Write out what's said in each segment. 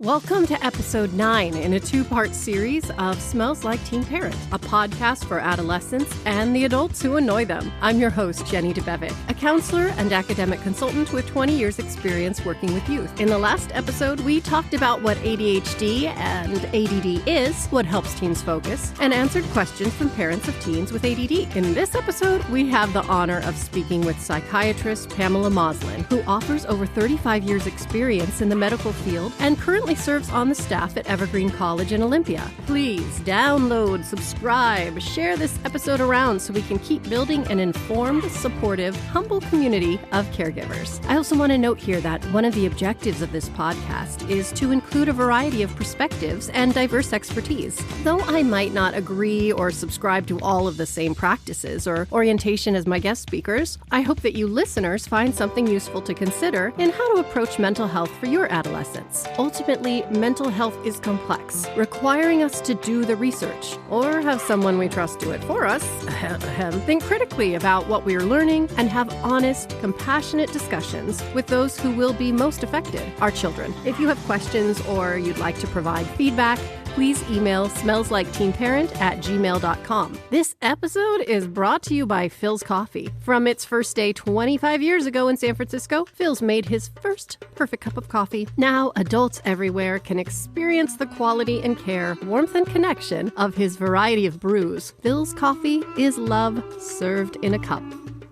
Welcome to episode 9 in a 2-part series of Smells Like Teen Parent, a podcast for adolescents and the adults who annoy them. I'm your host, Jenny DeBevick, a counselor and academic consultant with 20 years experience working with youth. In the last episode, we talked about what ADHD and ADD is, what helps teens focus, and answered questions from parents of teens with ADD. In this episode, we have the honor of speaking with psychiatrist Pamela Moslin, who offers over 35 years experience in the medical field and currently serves on the staff at Evergreen College in Olympia. Please download, subscribe, share this episode around so we can keep building an informed, supportive, humble community of caregivers. I also want to note here that one of the objectives of this podcast is to include a variety of perspectives and diverse expertise. Though I might not agree or subscribe to all of the same practices or orientation as my guest speakers, I hope that you listeners find something useful to consider in how to approach mental health for your adolescents. Ultimately, mental health is complex, requiring us to do the research or have someone we trust do it for us, think critically about what we are learning, and have honest, compassionate discussions with those who will be most affected, our children. If you have questions or you'd like to provide feedback, please email smellsliketeenparent@gmail.com. This episode is brought to you by Phil's Coffee. From its first day 25 years ago in San Francisco, Phil's made his first perfect cup of coffee. Now, adults everywhere can experience the quality and care, warmth and connection of his variety of brews. Phil's Coffee is love served in a cup.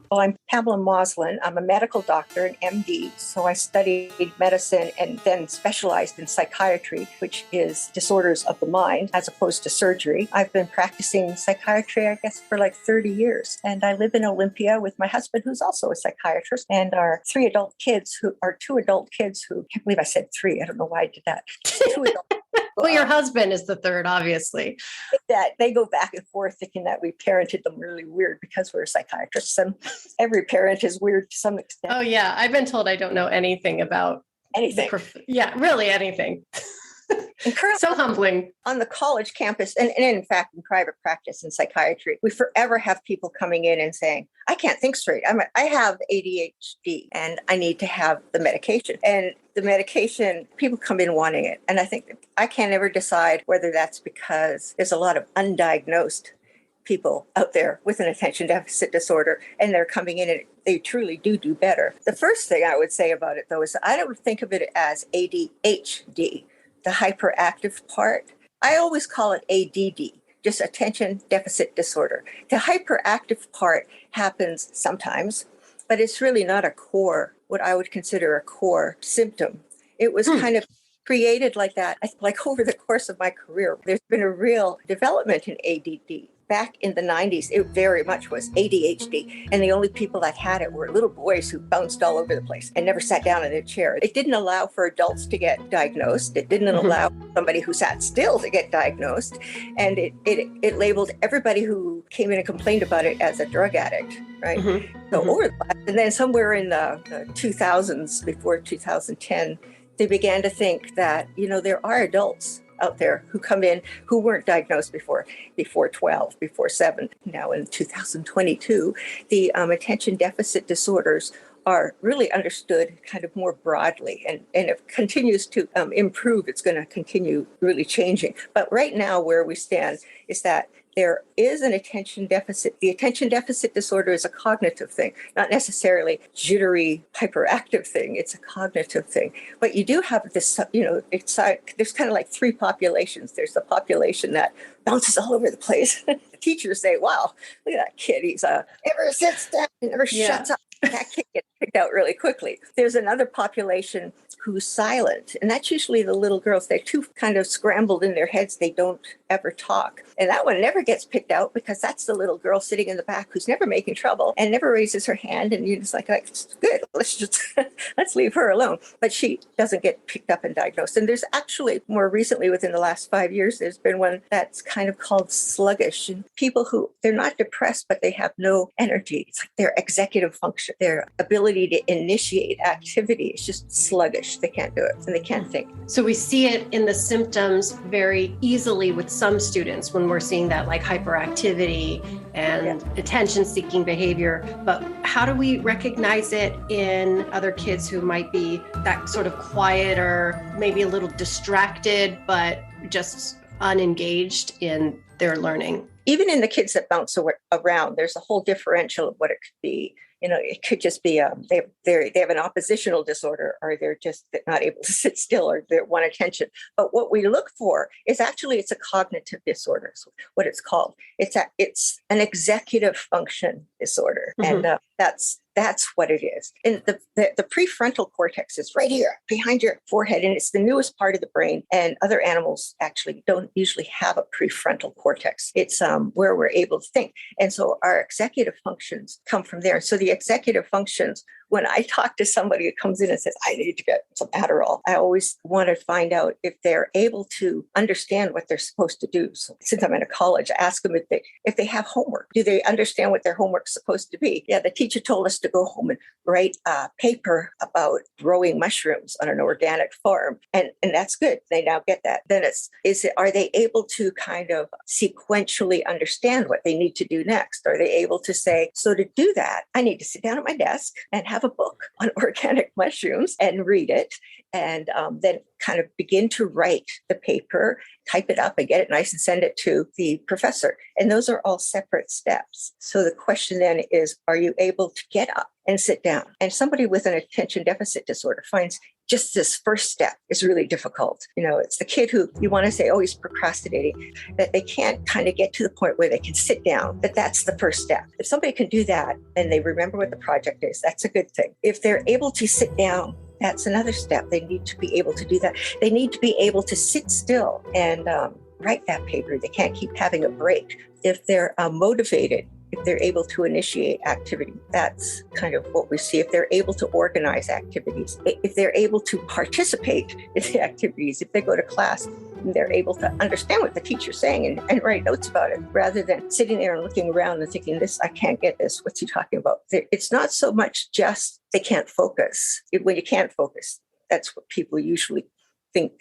Well, I'm Pamela Moslin. I'm a medical doctor, an MD. So I studied medicine and then specialized in psychiatry, which is disorders of the mind as opposed to surgery. I've been practicing psychiatry, I guess, for like 30 years. And I live in Olympia with my husband, who's also a psychiatrist, and our two adult kids who, I can't believe I said 3. I don't know why I did that. 2 adult Well, your husband is the third, obviously. That they go back and forth thinking that we parented them really weird because we're psychiatrists, and every parent is weird to some extent. Oh, yeah. I've been told I don't know anything about Anything. Really anything. And currently, So humbling. on the college campus, and in fact, in private practice in psychiatry, we forever have people coming in and saying, I can't think straight. I have ADHD and I need to have the medication. And the medication, people come in wanting it. And I think I can't ever decide whether that's because there's a lot of undiagnosed people out there with an attention deficit disorder, and they're coming in and they truly do better. The first thing I would say about it, though, is I don't think of it as ADHD, the hyperactive part. I always call it ADD, just attention deficit disorder. The hyperactive part happens sometimes, but it's really not a core, what I would consider a core symptom. It was kind of created like that. Like over the course of my career, there's been a real development in ADD. Back in the 90s, it very much was ADHD. And the only people that had it were little boys who bounced all over the place and never sat down in a chair. It didn't allow for adults to get diagnosed. It didn't allow somebody who sat still to get diagnosed. And it labeled everybody who came in and complained about it as a drug addict, right? And then somewhere in the 2000s, before 2010, they began to think that, there are adults out there who come in who weren't diagnosed before 12, before 7. Now in 2022, the attention deficit disorders are really understood kind of more broadly. And if it continues to improve, it's going to continue really changing. But right now where we stand is that there is an attention deficit. The attention deficit disorder is a cognitive thing, not necessarily jittery, hyperactive thing. It's a cognitive thing. But you do have this, there's kind of like 3 populations. There's the population that bounces all over the place. The teachers say, wow, look at that kid. He's never sits down, he never shuts up. That kid gets picked out really quickly. There's another population who's silent, and that's usually the little girls. They're too kind of scrambled in their heads. They don't ever talk. And that one never gets picked out because that's the little girl sitting in the back who's never making trouble and never raises her hand. And you're just like good, let's leave her alone. But she doesn't get picked up and diagnosed. And there's actually more recently, within the last 5 years, there's been one that's kind of called sluggish. And people who, they're not depressed, but they have no energy. It's like their executive function, their ability to initiate activity is just sluggish. finish. They can't do it and they can't think. So we see it in the symptoms very easily with some students when we're seeing that like hyperactivity and attention-seeking behavior. But how do we recognize it in other kids who might be that sort of quiet or maybe a little distracted, but just unengaged in their learning? Even in the kids that bounce around, there's a whole differential of what it could be. It could just be they have an oppositional disorder, or they're just not able to sit still, or they want attention. But what we look for is actually it's a cognitive disorder. So what it's called. It's an executive function disorder, and that's what it is. And the prefrontal cortex is right here behind your forehead, and it's the newest part of the brain. And other animals actually don't usually have a prefrontal cortex. It's where we're able to think. And so our executive functions come from there. So the executive functions, when I talk to somebody who comes in and says, I need to get some Adderall, I always want to find out if they're able to understand what they're supposed to do. So since I'm in a college, I ask them if they have homework. Do they understand what their homework's supposed to be? Yeah, the teacher told us to go home and write a paper about growing mushrooms on an organic farm. And that's good. They now get that. Then are they able to kind of sequentially understand what they need to do next? Are they able to say, so to do that, I need to sit down at my desk and have a book on organic mushrooms and read it, and then kind of begin to write the paper, type it up and get it nice and send it to the professor. And those are all separate steps. So the question then is, are you able to get up and sit down? And somebody with an attention deficit disorder finds just this first step is really difficult. It's the kid who you want to say, oh, he's procrastinating, that they can't kind of get to the point where they can sit down, that's the first step. If somebody can do that and they remember what the project is, that's a good thing. If they're able to sit down, that's another step. They need to be able to do that. They need to be able to sit still and write that paper. They can't keep having a break. If they're motivated, if they're able to initiate activity, that's kind of what we see. If they're able to organize activities, if they're able to participate in the activities, if they go to class and they're able to understand what the teacher's saying and write notes about it, rather than sitting there and looking around and thinking, I can't get this. What's he talking about? It's not so much just they can't focus. When you can't focus, that's what people usually think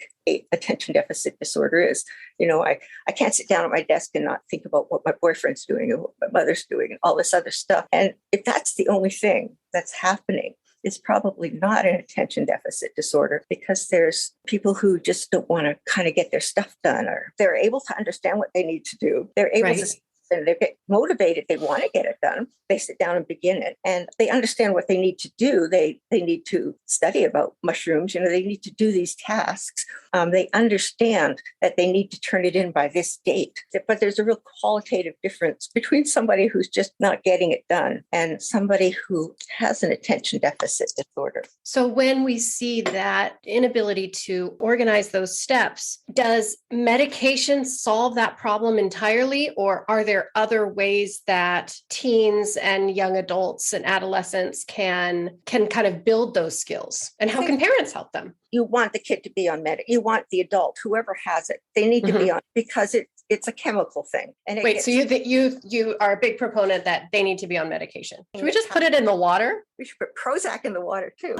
attention deficit disorder is. I can't sit down at my desk and not think about what my boyfriend's doing and what my mother's doing and all this other stuff. And if that's the only thing that's happening, it's probably not an attention deficit disorder, because there's people who just don't want to kind of get their stuff done, or they're able to understand what they need to do. They're able to and they get motivated, they want to get it done, they sit down and begin it, and they understand what they need to do. They need to study about mushrooms, they need to do these tasks. They understand that they need to turn it in by this date. But there's a real qualitative difference between somebody who's just not getting it done and somebody who has an attention deficit disorder. So when we see that inability to organize those steps, does medication solve that problem entirely, or are there other ways that teens and young adults and adolescents can kind of build those skills? And how can parents help them? You want the kid to be on you want the adult, whoever has it, they need to be on, because it's a chemical thing. And so you are a big proponent that they need to be on medication. Should we just put it in the water? We should put Prozac in the water too.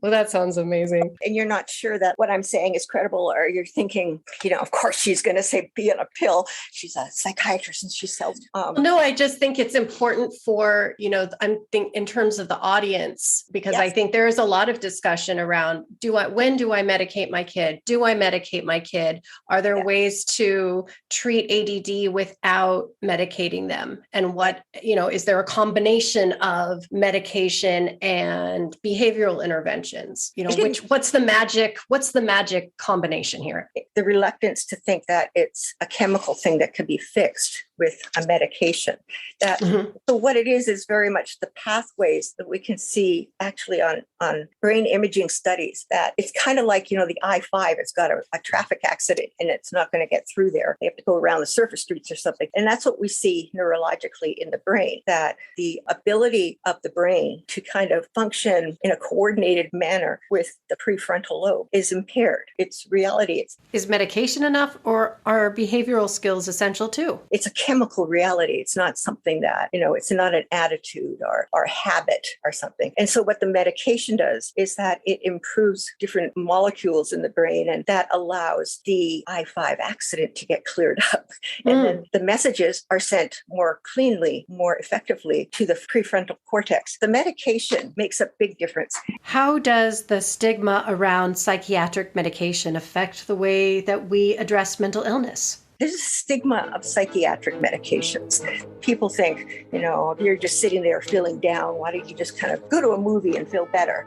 Well, that sounds amazing. And you're not sure that what I'm saying is credible, or you're thinking, of course she's going to say be on a pill. She's a psychiatrist and she sells. No, I just think it's important for, I'm thinking in terms of the audience, because I think there is a lot of discussion around, when do I medicate my kid? Do I medicate my kid? Are there ways to treat ADD without medicating them? And is there a combination of medication and behavioral interventions? What's the magic combination here? The reluctance to think that it's a chemical thing that can be fixed with a medication. So what it is very much the pathways that we can see actually on brain imaging studies, that it's kind of like, the I-5, it's got a traffic accident and it's not going to get through there. They have to go around the surface streets or something. And that's what we see neurologically in the brain, that the ability of the brain to kind of function in a coordinated manner with the prefrontal lobe is impaired. It's reality. Is medication enough, or are behavioral skills essential too? It's a chemical reality. It's not something that, it's not an attitude or habit or something. And so what the medication does is that it improves different molecules in the brain, and that allows the I-5 accident to get cleared up. And then the messages are sent more cleanly, more effectively to the prefrontal cortex. The medication makes a big difference. How does the stigma around psychiatric medication affect the way that we address mental illness? There's a stigma of psychiatric medications. People think, if you're just sitting there feeling down, why don't you just kind of go to a movie and feel better?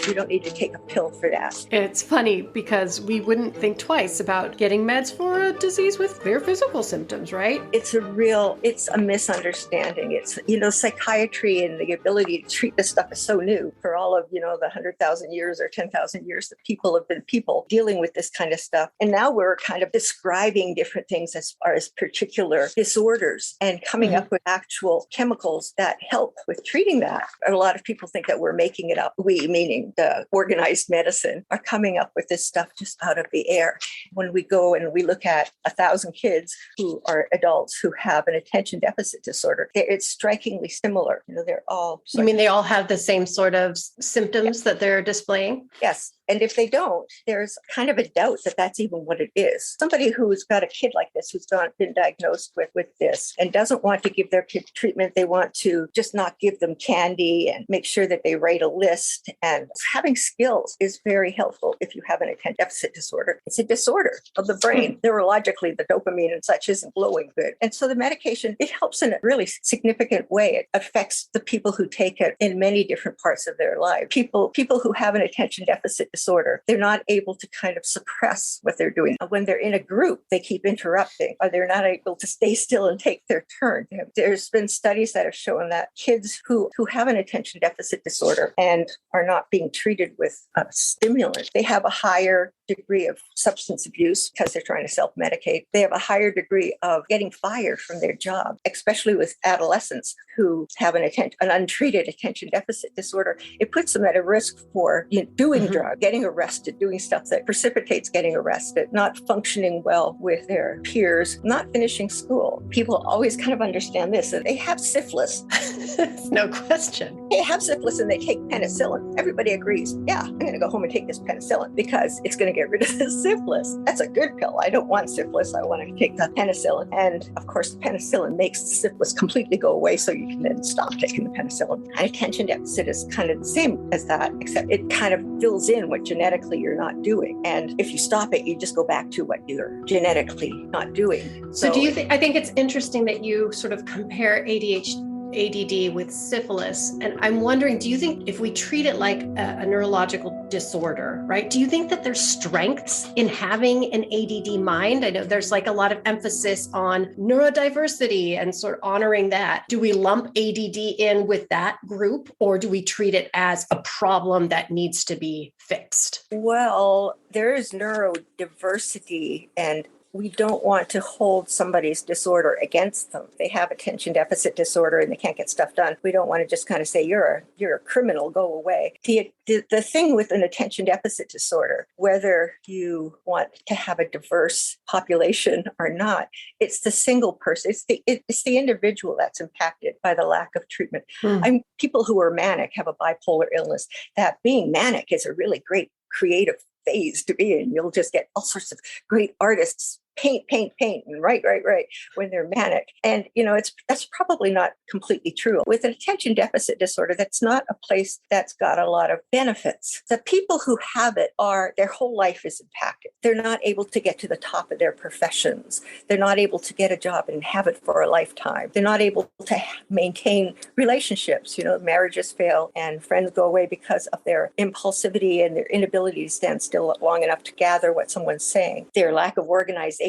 You don't need to take a pill for that. It's funny because we wouldn't think twice about getting meds for a disease with clear physical symptoms, right? It's a misunderstanding. It's, psychiatry and the ability to treat this stuff is so new. For all of, the 100,000 years or 10,000 years that people have been dealing with this kind of stuff. And now we're kind of describing different things as far as particular disorders and coming up with actual chemicals that help with treating that. A lot of people think that we're making it up. We, meaning the organized medicine, are coming up with this stuff just out of the air. When we go and we look at 1,000 kids who are adults who have an attention deficit disorder, it's strikingly similar. They're all... You mean they all have the same sort of symptoms that they're displaying? Yes. And if they don't, there's kind of a doubt that that's even what it is. Somebody who's got a kid like this, who's been diagnosed with this and doesn't want to give their kid treatment, they want to just not give them candy and make sure that they write a list. And having skills is very helpful if you have an attention deficit disorder. It's a disorder of the brain. Neurologically, the dopamine and such isn't flowing good. And so the medication, it helps in a really significant way. It affects the people who take it in many different parts of their life. People who have an attention deficit disorder, they're not able to kind of suppress what they're doing. When they're in a group, they keep interrupting, or they're not able to stay still and take their turn. There's been studies that have shown that kids who have an attention deficit disorder and are not being treated with a stimulant, they have a higher degree of substance abuse because they're trying to self-medicate. They have a higher degree of getting fired from their job, especially with adolescents who have an untreated attention deficit disorder. It puts them at a risk for doing drugs, getting arrested, doing stuff that precipitates getting arrested, not functioning well with their peers, not finishing school. People always kind of understand this, that they have syphilis. No question. They have syphilis and they take penicillin. Everybody agrees, yeah, I'm going to go home and take this penicillin because it's going to get rid of the syphilis. That's a good pill. I don't want syphilis. I want to take the penicillin. And of course, the penicillin makes the syphilis completely go away so you can then stop taking the penicillin. And attention deficit is kind of the same as that, except it kind of fills in what genetically you're not doing. And if you stop it, you just go back to what you're genetically not doing. So do you think, I think it's interesting that you sort of compare ADD with syphilis. And I'm wondering, do you think if we treat it like a neurological disorder, right? Do you think that there's strengths in having an ADD mind? I know there's like a lot of emphasis on neurodiversity and sort of honoring that. Do we lump ADD in with that group, or do we treat it as a problem that needs to be fixed? Well, there is neurodiversity, and we don't want to hold somebody's disorder against them. They have attention deficit disorder and they can't get stuff done. We don't want to just kind of say, you're a criminal, go away. The thing with an attention deficit disorder, whether you want to have a diverse population or not, it's the single person. It's the individual that's impacted by the lack of treatment. People who are manic have a bipolar illness. That being manic is a really great creative phase to be in. You'll just get all sorts of great artists paint, and write when they're manic. And, that's probably not completely true. With an attention deficit disorder, that's not a place that's got a lot of benefits. The people who have it their whole life is impacted. They're not able to get to the top of their professions. They're not able to get a job and have it for a lifetime. They're not able to maintain relationships. Marriages fail and friends go away because of their impulsivity and their inability to stand still long enough to gather what someone's saying. Their lack of organization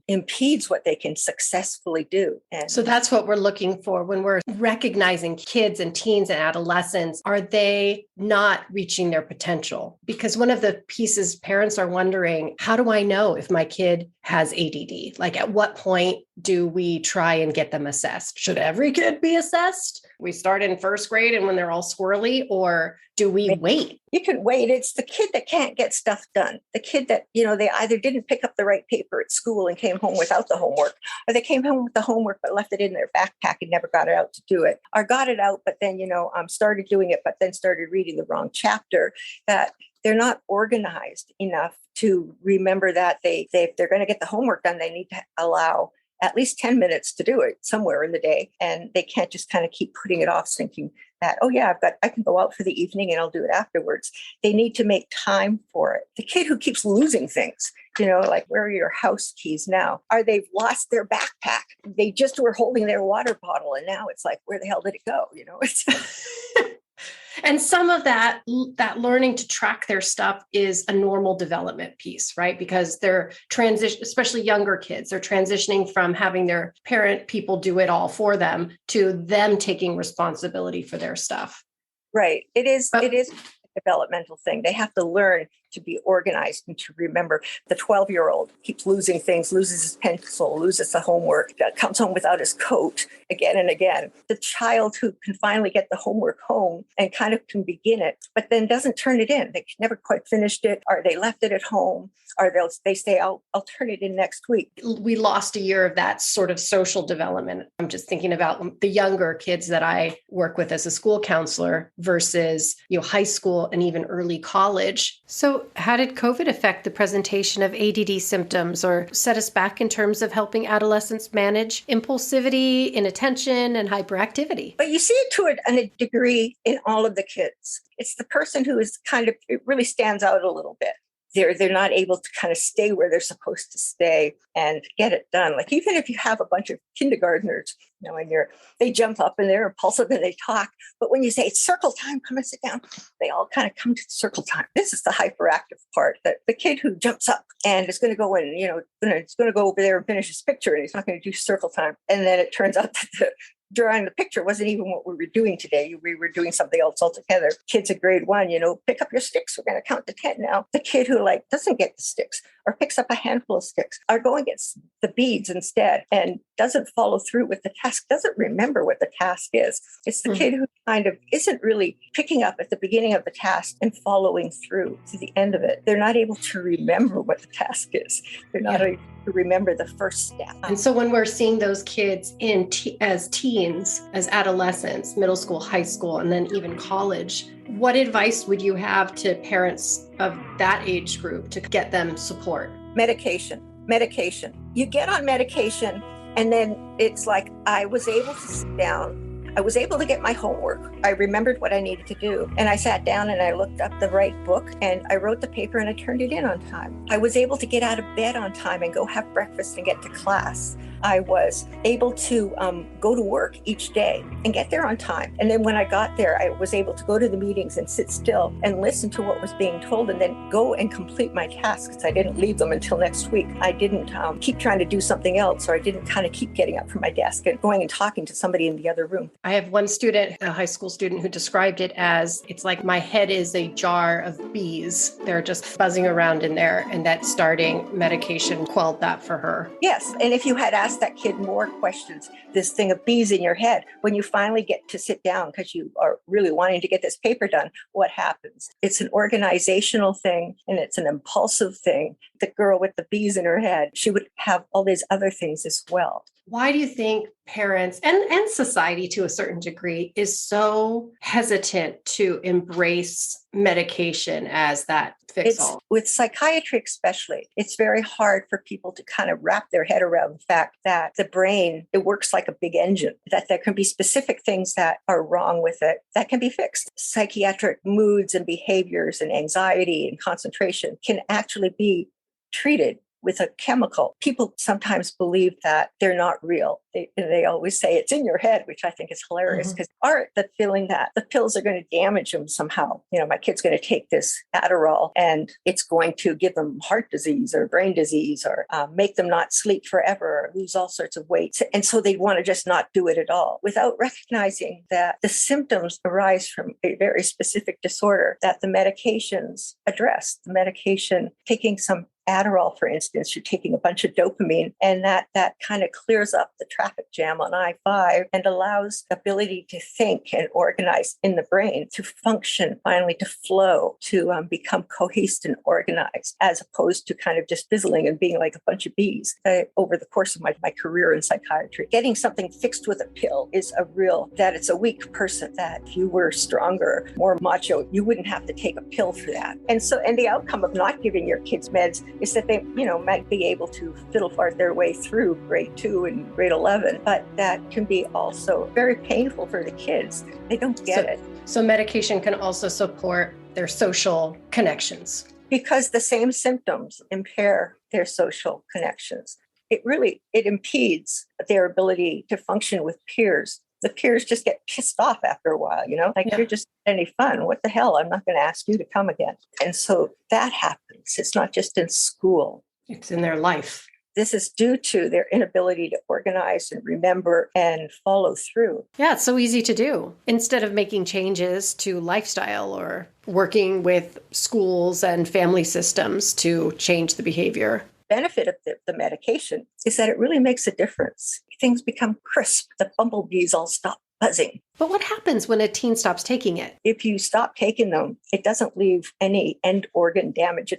impedes what they can successfully do. And so that's what we're looking for when we're recognizing kids and teens and adolescents. Are they not reaching their potential? Because one of the pieces parents are wondering, how do I know if my kid has ADD? Like, at what point do we try and get them assessed? Should every kid be assessed? We start in first grade and when they're all squirrely, or do we wait? You can wait. It's the kid that can't get stuff done. The kid that, they either didn't pick up the right paper at school and came home without the homework, or they came home with the homework but left it in their backpack and never got it out to do it, or got it out, but then, started doing it, but then started reading the wrong chapter, that they're not organized enough to remember that if they're going to get the homework done, they need to allow at least 10 minutes to do it somewhere in the day. And they can't just kind of keep putting it off thinking that, oh yeah, I can go out for the evening and I'll do it afterwards. They need to make time for it. The kid who keeps losing things, like, where are your house keys now? Or they've lost their backpack. They just were holding their water bottle and now it's like, where the hell did it go? It's And some of that learning to track their stuff is a normal development piece, right? Because they're especially younger kids, they're transitioning from having their parent people do it all for them to them taking responsibility for their stuff. Right. It is a developmental thing. They have to learn to be organized and to remember. The 12-year-old keeps losing things, loses his pencil, loses the homework, comes home without his coat again and again. The child who can finally get the homework home and kind of can begin it, but then doesn't turn it in. They never quite finished it, or they left it at home, or they say, I'll turn it in next week. We lost a year of that sort of social development. I'm just thinking about the younger kids that I work with as a school counselor versus, high school and even early college. So how did COVID affect the presentation of ADD symptoms or set us back in terms of helping adolescents manage impulsivity, inattention, and hyperactivity? But you see it to a degree in all of the kids. It's the person who is it really stands out a little bit. They're not able to kind of stay where they're supposed to stay and get it done. Like, even if you have a bunch of kindergartners, and they jump up and they're impulsive and they talk, but when you say it's circle time, come and sit down, they all kind of come to circle time. This is the hyperactive part, that the kid who jumps up and is going to go in, it's going to go over there and finish his picture, and he's not going to do circle time. And then it turns out that drawing the picture wasn't even what we were doing today. We were doing something else altogether. Kids at grade 1, pick up your sticks. We're going to count to 10 now. The kid who doesn't get the sticks or picks up a handful of sticks or go and gets the beads instead and doesn't follow through with the task, doesn't remember what the task is. It's the kid who kind of isn't really picking up at the beginning of the task and following through to the end of it. They're not able to remember what the task is. They're not able to remember the first step. And so when we're seeing those kids as teens, as adolescents, middle school, high school, and then even college, what advice would you have to parents of that age group to get them support? Medication. You get on medication, and then it's like, I was able to sit down. I was able to get my homework. I remembered what I needed to do. And I sat down and I looked up the right book and I wrote the paper and I turned it in on time. I was able to get out of bed on time and go have breakfast and get to class. I was able to go to work each day and get there on time. And then when I got there, I was able to go to the meetings and sit still and listen to what was being told and then go and complete my tasks. I didn't leave them until next week. I didn't keep trying to do something else, or I didn't kind of keep getting up from my desk and going and talking to somebody in the other room. I have one student, a high school student, who described it as, it's like my head is a jar of bees. They're just buzzing around in there, and that starting medication quelled that for her. Yes. And if you had asked that kid more questions, this thing of bees in your head, when you finally get to sit down because you are really wanting to get this paper done, what happens? It's an organizational thing and it's an impulsive thing. The girl with the bees in her head, she would have all these other things as well. Why do you think parents and society to a certain degree is so hesitant to embrace medication as that fix-all? With psychiatry especially, it's very hard for people to kind of wrap their head around the fact that the brain, it works like a big engine, that there can be specific things that are wrong with it that can be fixed. Psychiatric moods and behaviors and anxiety and concentration can actually be treated with a chemical. People sometimes believe that they're not real, They always say it's in your head, which I think is hilarious because the feeling that the pills are going to damage them somehow. My kid's going to take this Adderall and it's going to give them heart disease or brain disease or make them not sleep forever or lose all sorts of weight. And so they want to just not do it at all without recognizing that the symptoms arise from a very specific disorder that the medications address. The medication, taking some Adderall, for instance, you're taking a bunch of dopamine, and that kind of clears up the traffic jam on I-5 and allows ability to think and organize in the brain, to function, finally to flow, to become cohesed and organized, as opposed to kind of just fizzling and being like a bunch of bees. Over the course of my career in psychiatry, getting something fixed with a pill is that it's a weak person, that if you were stronger, more macho, you wouldn't have to take a pill for that. And the outcome of not giving your kids meds is that they, might be able to fiddle fart their way through grade 2 and grade 11, but that can be also very painful for the kids. They don't get it. So medication can also support their social connections. Because the same symptoms impair their social connections. It impedes their ability to function with peers. The peers just get pissed off after a while, you're just any fun. What the hell? I'm not going to ask you to come again. And so that happens. It's not just in school. It's in their life. This is due to their inability to organize and remember and follow through. Yeah, it's so easy to do. Instead of making changes to lifestyle or working with schools and family systems to change the behavior. Benefit of the medication is that it really makes a difference. Things become crisp. The bumblebees all stop buzzing. But what happens when a teen stops taking it? If you stop taking them, it doesn't leave any end organ damage.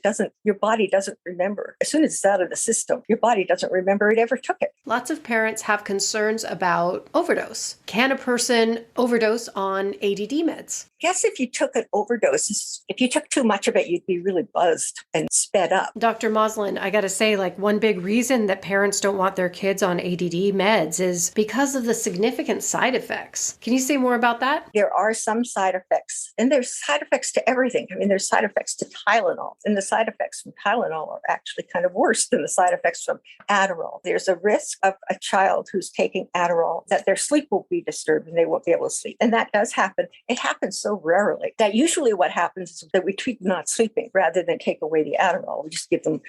Your body doesn't remember. As soon as it's out of the system, your body doesn't remember it ever took it. Lots of parents have concerns about overdose. Can a person overdose on ADD meds? Guess if you took an overdose, if you took too much of it, you'd be really buzzed and sped up. Dr. Moslin, I got to say, one big reason that parents don't want their kids on ADD meds is because of the significant side effects. Can you say more about that? There are some side effects, and there's side effects to everything. There's side effects to Tylenol, and the side effects from Tylenol are actually kind of worse than the side effects from Adderall. There's a risk of a child who's taking Adderall that their sleep will be disturbed and they won't be able to sleep. And that does happen. It happens so rarely that usually what happens is that we treat not sleeping rather than take away the Adderall. We just give them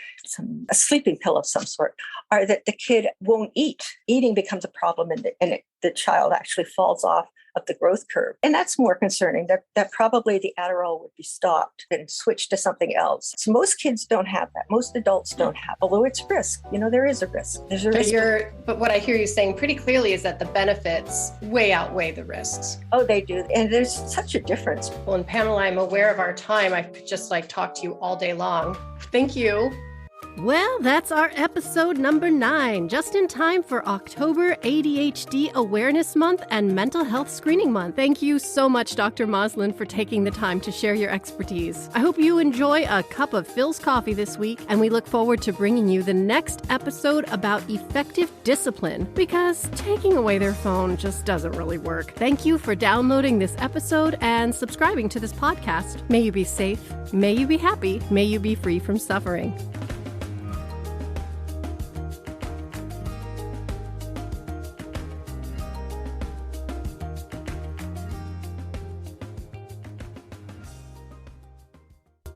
a sleeping pill of some sort, or that the kid won't eat. Eating becomes a problem, and the child actually falls off of the growth curve. And that's more concerning, that probably the Adderall would be stopped and switched to something else. So most kids don't have that. Most adults don't have, although it's risk. There is a risk. There's a risk. But what I hear you saying pretty clearly is that the benefits way outweigh the risks. Oh, they do. And there's such a difference. Well, and Pamela, I'm aware of our time. I could just talk to you all day long. Thank you. Well, that's our episode number 9, just in time for October ADHD Awareness Month and Mental Health Screening Month. Thank you so much, Dr. Moslin, for taking the time to share your expertise. I hope you enjoy a cup of Phil's coffee this week, and we look forward to bringing you the next episode about effective discipline, because taking away their phone just doesn't really work. Thank you for downloading this episode and subscribing to this podcast. May you be safe, may you be happy, may you be free from suffering.